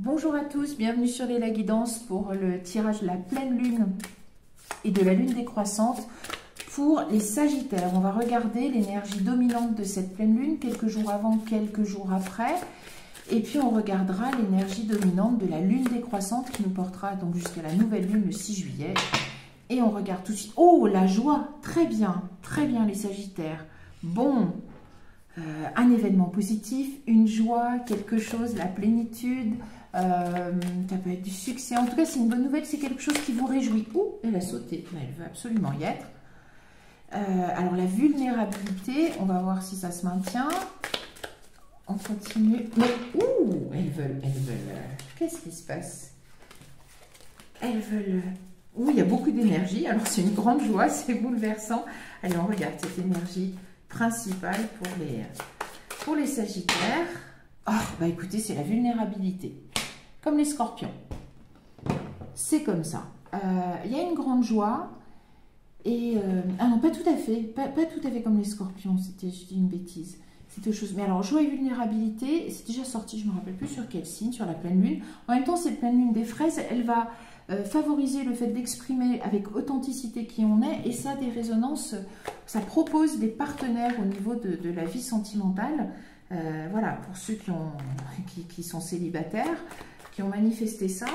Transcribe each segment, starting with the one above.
Bonjour à tous, bienvenue sur Léla Guidance pour le tirage de la pleine lune et de la lune décroissante pour les Sagittaires. On va regarder l'énergie dominante de cette pleine lune, quelques jours avant, quelques jours après. Et puis on regardera l'énergie dominante de la lune décroissante qui nous portera donc jusqu'à la nouvelle lune le 6 juillet. Et on regarde tout de suite. Oh, la joie, très bien les Sagittaires. Bon, un événement positif, une joie, quelque chose, la plénitude, ça peut être du succès. En tout cas, c'est une bonne nouvelle, c'est quelque chose qui vous réjouit. Ouh, elle a sauté, mais elle veut absolument y être. Alors, la vulnérabilité, on va voir si ça se maintient. On continue. Mais, ouh, elles veulent. Qu'est-ce qui se passe? Elles veulent. Ouh, il y a beaucoup d'énergie. Alors, c'est une grande joie, c'est bouleversant. Allez, on regarde cette énergie principale pour les Sagittaires. Oh, bah écoutez, c'est la vulnérabilité. Comme les Scorpions. C'est comme ça. Il y a une grande joie. Et ah non, pas tout à fait. Pas tout à fait comme les Scorpions. C'était, je dis une bêtise. C'est autre chose. Mais alors, joie et vulnérabilité, c'est déjà sorti, je ne me rappelle plus sur quel signe, sur la pleine lune. En même temps, cette pleine lune des fraises, elle va favoriser le fait d'exprimer avec authenticité qui on est. Et ça a des résonances, ça propose des partenaires au niveau de la vie sentimentale. Voilà, pour ceux qui sont célibataires, qui ont manifesté ça.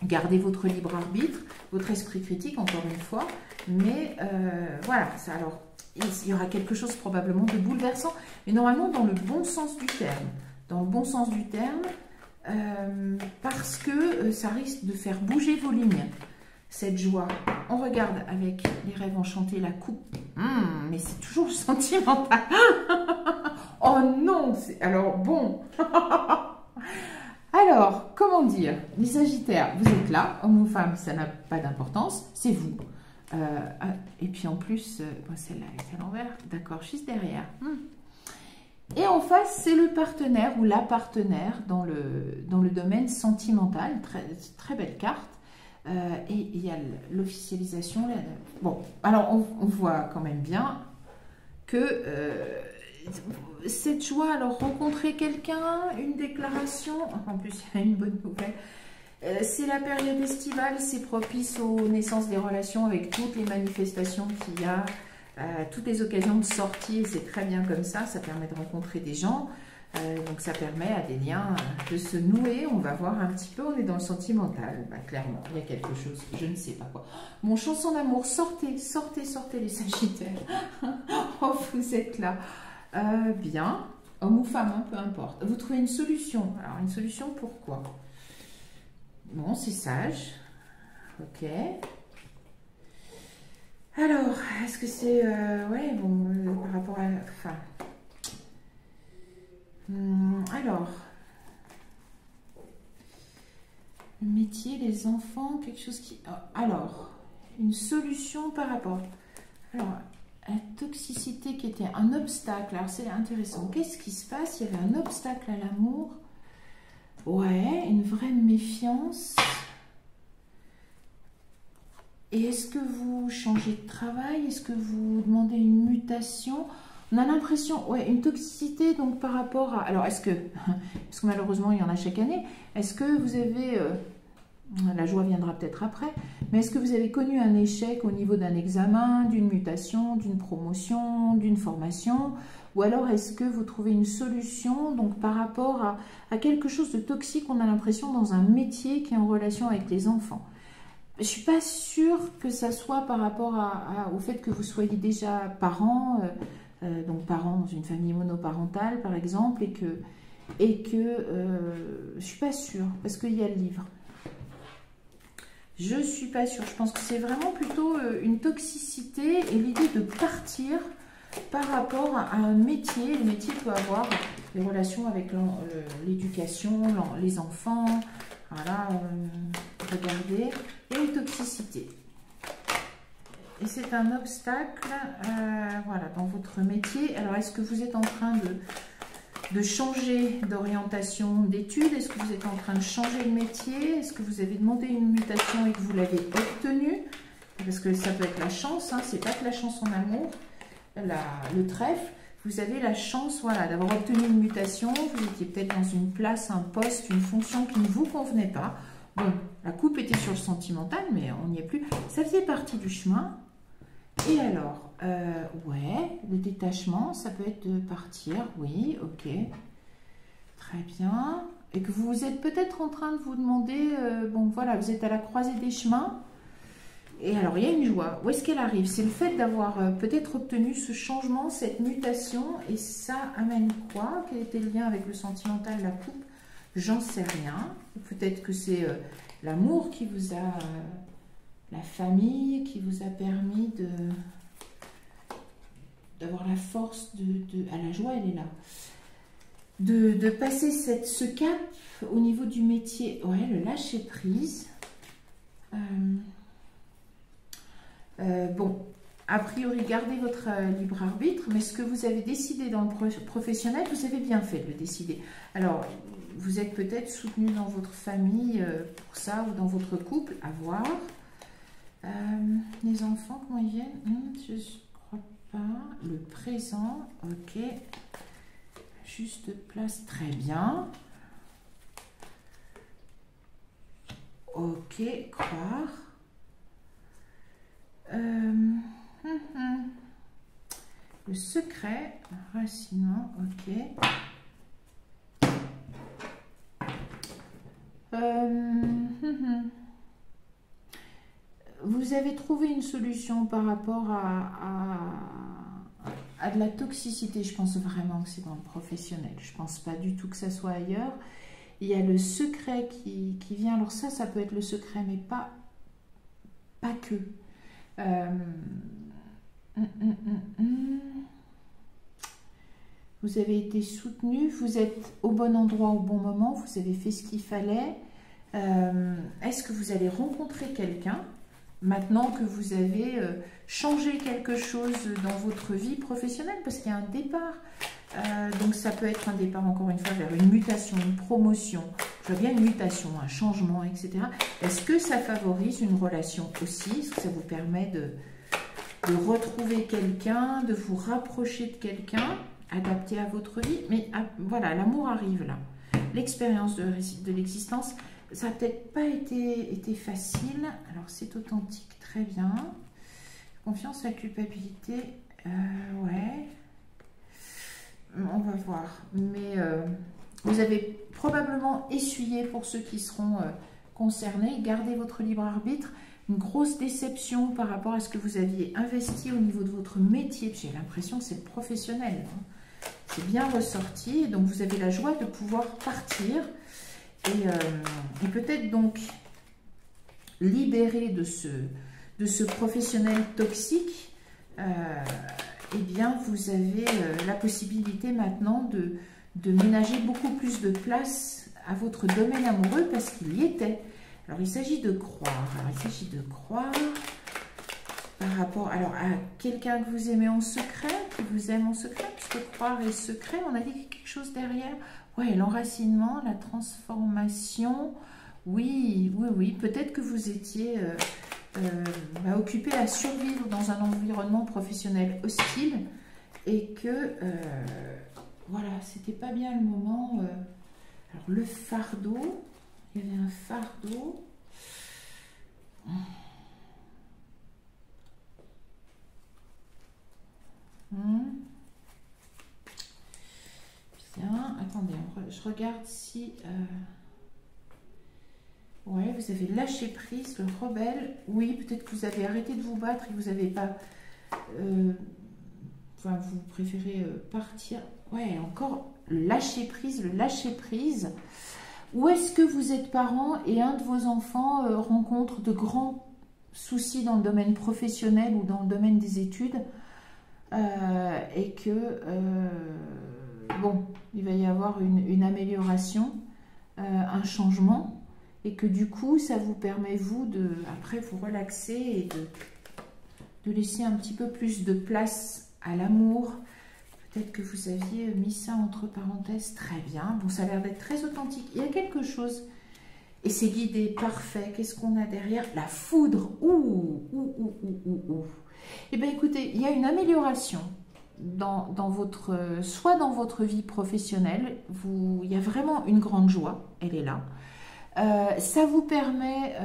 Gardez votre libre arbitre, votre esprit critique, encore une fois. Mais voilà, ça alors... Il y aura quelque chose probablement de bouleversant, mais normalement dans le bon sens du terme. Dans le bon sens du terme, parce que ça risque de faire bouger vos lignes, cette joie. On regarde avec les rêves enchantés, la coupe. Mais c'est toujours sentimental. Oh non, alors bon. Alors, comment dire, les Sagittaires, vous êtes là, homme ou femme, ça n'a pas d'importance, c'est vous. Et puis en plus, celle-là est à l'envers, d'accord, juste derrière. Et en face, c'est le partenaire ou la partenaire dans le domaine sentimental, très belle carte. Et il y a l'officialisation. Bon, alors on voit quand même bien que cette joie, alors rencontrer quelqu'un, une déclaration, en plus il y a une bonne nouvelle. C'est la période estivale, c'est propice aux naissances des relations avec toutes les manifestations qu'il y a, toutes les occasions de sortie, c'est très bien comme ça permet de rencontrer des gens, donc ça permet à des liens de se nouer, on va voir un petit peu, on est dans le sentimental, clairement, il y a quelque chose, je ne sais pas quoi. Mon chanson d'amour, sortez les Sagittaires, oh vous êtes là, bien, homme ou femme, hein, peu importe, vous trouvez une solution, alors une solution pourquoi? Bon, c'est sage. Ok. Alors, est-ce que c'est... ouais, bon, par rapport à... Enfin... alors... Le métier, les enfants, quelque chose qui... alors, une solution par rapport... Alors, la toxicité qui était un obstacle. Alors, c'est intéressant. Qu'est-ce qui se passe? Il y avait un obstacle à l'amour. Ouais, une vraie méfiance. Et est-ce que vous changez de travail? Est-ce que vous demandez une mutation? On a l'impression, ouais, une toxicité donc par rapport à... Alors, est-ce que... Parce que malheureusement, il y en a chaque année. Est-ce que vous avez... la joie viendra peut-être après. Mais est-ce que vous avez connu un échec au niveau d'un examen, d'une mutation, d'une promotion, d'une formation? Ou alors est-ce que vous trouvez une solution donc par rapport à quelque chose de toxique, on a l'impression, dans un métier qui est en relation avec les enfants? Je ne suis pas sûre que ça soit par rapport au fait que vous soyez déjà parents, donc parents dans une famille monoparentale par exemple, et que je ne suis pas sûre, parce qu'il y a le livre. Je ne suis pas sûre, je pense que c'est vraiment plutôt une toxicité et l'idée de partir par rapport à un métier. Le métier peut avoir des relations avec l'éducation, les enfants. Voilà, regardez. Et une toxicité. Et c'est un obstacle, voilà, dans votre métier. Alors, est-ce que vous êtes en train de changer d'orientation d'études? Est-ce que vous êtes en train de changer de métier? Est-ce que vous avez demandé une mutation et que vous l'avez obtenue? Parce que ça peut être la chance, hein, c'est pas que la chance en amour. Le trèfle, vous avez la chance, voilà, d'avoir obtenu une mutation. Vous étiez peut-être dans une place, un poste, une fonction qui ne vous convenait pas. Bon, la coupe était sur le sentimental, mais on n'y est plus. Ça faisait partie du chemin. Et alors, ouais, le détachement, ça peut être de partir. Oui, ok. Très bien. Et que vous êtes peut-être en train de vous demander, bon voilà, vous êtes à la croisée des chemins. Et alors, il y a une joie. Où est-ce qu'elle arrive? C'est le fait d'avoir peut-être obtenu ce changement, cette mutation. Et ça amène quoi? Quel était le lien avec le sentimental, la coupe? J'en sais rien. Peut-être que c'est l'amour qui vous a... la famille qui vous a permis d'avoir la force à la joie, elle est là. De passer ce cap au niveau du métier. Ouais, le lâcher prise. Bon, a priori, gardez votre libre arbitre, mais ce que vous avez décidé dans le professionnel, vous avez bien fait de le décider. Alors, vous êtes peut-être soutenu dans votre famille pour ça, ou dans votre couple, à voir. Les enfants, comment ils viennent? Je ne crois pas. Le présent, ok. Juste place, très bien. Ok, croire. Le secret, racinement, ok. Vous avez trouvé une solution par rapport à de la toxicité. Je pense vraiment que c'est dans le professionnel. Je ne pense pas du tout que ça soit ailleurs. Il y a le secret qui vient. Alors ça peut être le secret, mais pas que. Vous avez été soutenu, vous êtes au bon endroit au bon moment, vous avez fait ce qu'il fallait. Est-ce que vous allez rencontrer quelqu'un maintenant que vous avez changé quelque chose dans votre vie professionnelle? Parce qu'il y a un départ. Donc ça peut être un départ, encore une fois, vers une mutation, une promotion. Je vois bien une mutation, un changement, etc. Est-ce que ça favorise une relation aussi? Est-ce que ça vous permet de retrouver quelqu'un, de vous rapprocher de quelqu'un, adapté à votre vie? Mais voilà, l'amour arrive là. L'expérience de l'existence, ça n'a peut-être pas été facile. Alors c'est authentique, très bien. Confiance, la culpabilité, ouais. On va voir. Mais vous avez probablement essuyé, pour ceux qui seront concernés, gardez votre libre arbitre. Une grosse déception par rapport à ce que vous aviez investi au niveau de votre métier. J'ai l'impression que c'est professionnel. Hein. C'est bien ressorti. Et donc, vous avez la joie de pouvoir partir. Et peut-être donc libérer de ce professionnel toxique. Eh bien, vous avez la possibilité maintenant de ménager beaucoup plus de place à votre domaine amoureux parce qu'il y était. Alors, il s'agit de croire. Alors, il s'agit de croire par rapport à quelqu'un que vous aimez en secret, qui vous aime en secret, puisque croire est secret. On a dit quelque chose derrière. Ouais, l'enracinement, la transformation. Oui, oui, oui. Peut-être que vous étiez occupé à survivre dans un environnement professionnel hostile et que, voilà, c'était pas bien le moment. Alors, le fardeau. Il y avait un fardeau. Bien, attendez, je regarde si... ouais, vous avez lâché prise, le rebelle. Oui, peut-être que vous avez arrêté de vous battre et que vous n'avez pas... enfin, vous préférez partir. Ouais, encore le lâcher prise, le lâcher prise. Ou est-ce que vous êtes parent et un de vos enfants rencontre de grands soucis dans le domaine professionnel ou dans le domaine des études et que, bon, il va y avoir une amélioration, un changement et que du coup, ça vous permet, vous, après vous relaxer et de laisser un petit peu plus de place à l'amour. Peut-être que vous aviez mis ça entre parenthèses. Très bien. Bon, ça a l'air d'être très authentique. Il y a quelque chose. Et c'est guidé. Parfait. Qu'est-ce qu'on a derrière? La foudre. Ouh. Eh bien, écoutez, il y a une amélioration. soit dans votre vie professionnelle, il y a vraiment une grande joie, elle est là. Ça vous permet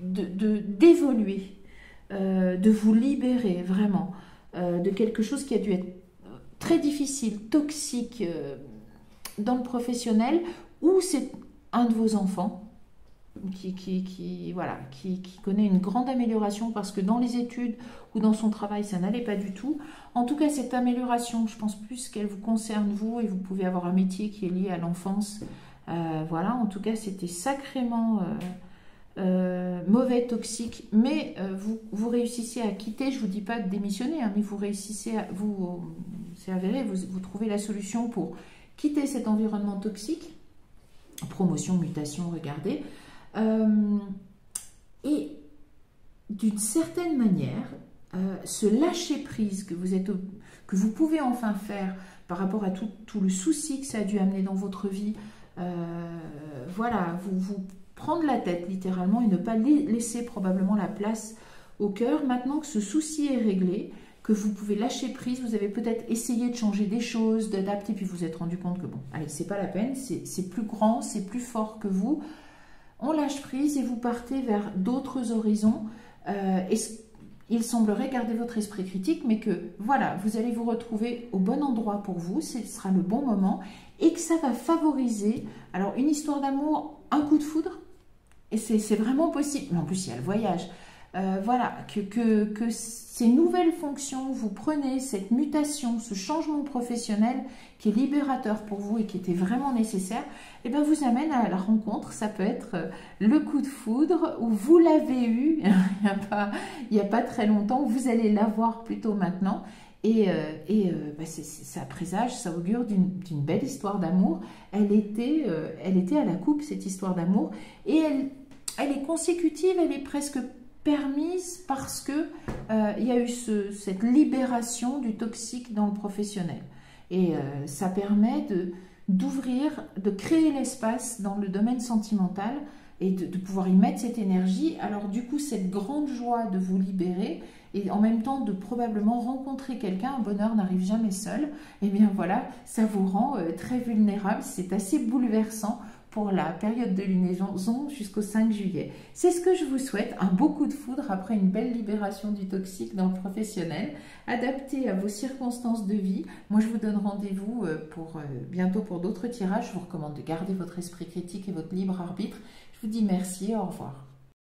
d'évoluer, de vous libérer vraiment de quelque chose qui a dû être très difficile, toxique dans le professionnel, ou c'est un de vos enfants qui connaît une grande amélioration parce que dans les études ou dans son travail, ça n'allait pas du tout. En tout cas, cette amélioration, je pense plus qu'elle vous concerne vous, et vous pouvez avoir un métier qui est lié à l'enfance. Voilà, en tout cas, c'était sacrément mauvais, toxique, mais vous réussissez à quitter. Je vous dis pas de démissionner, hein, mais vous réussissez c'est avéré, vous trouvez la solution pour quitter cet environnement toxique. Promotion, mutation, regardez. Et d'une certaine manière, ce lâcher prise que vous pouvez enfin faire par rapport à tout le souci que ça a dû amener dans votre vie, voilà, vous prendre la tête littéralement et ne pas laisser probablement la place au cœur. Maintenant que ce souci est réglé, que vous pouvez lâcher prise, vous avez peut-être essayé de changer des choses, d'adapter, puis vous vous êtes rendu compte que bon, allez, c'est pas la peine, c'est plus grand, c'est plus fort que vous. On lâche prise et vous partez vers d'autres horizons. Il semblerait garder votre esprit critique, mais que voilà, vous allez vous retrouver au bon endroit pour vous, ce sera le bon moment, et que ça va favoriser, alors une histoire d'amour, un coup de foudre, et c'est vraiment possible, mais en plus il y a le voyage. Voilà, que ces nouvelles fonctions, vous prenez cette mutation, ce changement professionnel qui est libérateur pour vous et qui était vraiment nécessaire, et bien vous amène à la rencontre. Ça peut être le coup de foudre, ou vous l'avez eu il n'y a pas très longtemps, vous allez l'avoir plutôt maintenant, et ça présage, ça augure d'une belle histoire d'amour. Elle était à la coupe, cette histoire d'amour, et elle est consécutive, elle est presque permise parce que il y a eu cette libération du toxique dans le professionnel, et ça permet d'ouvrir, de créer l'espace dans le domaine sentimental et de pouvoir y mettre cette énergie. Alors du coup, cette grande joie de vous libérer et en même temps de probablement rencontrer quelqu'un, un bonheur n'arrive jamais seul, et bien voilà, ça vous rend très vulnérable. C'est assez bouleversant pour la période de lunaison jusqu'au 5 juillet. C'est ce que je vous souhaite, un beau coup de foudre après une belle libération du toxique dans le professionnel, adapté à vos circonstances de vie. Moi, je vous donne rendez-vous bientôt pour d'autres tirages. Je vous recommande de garder votre esprit critique et votre libre arbitre. Je vous dis merci et au revoir.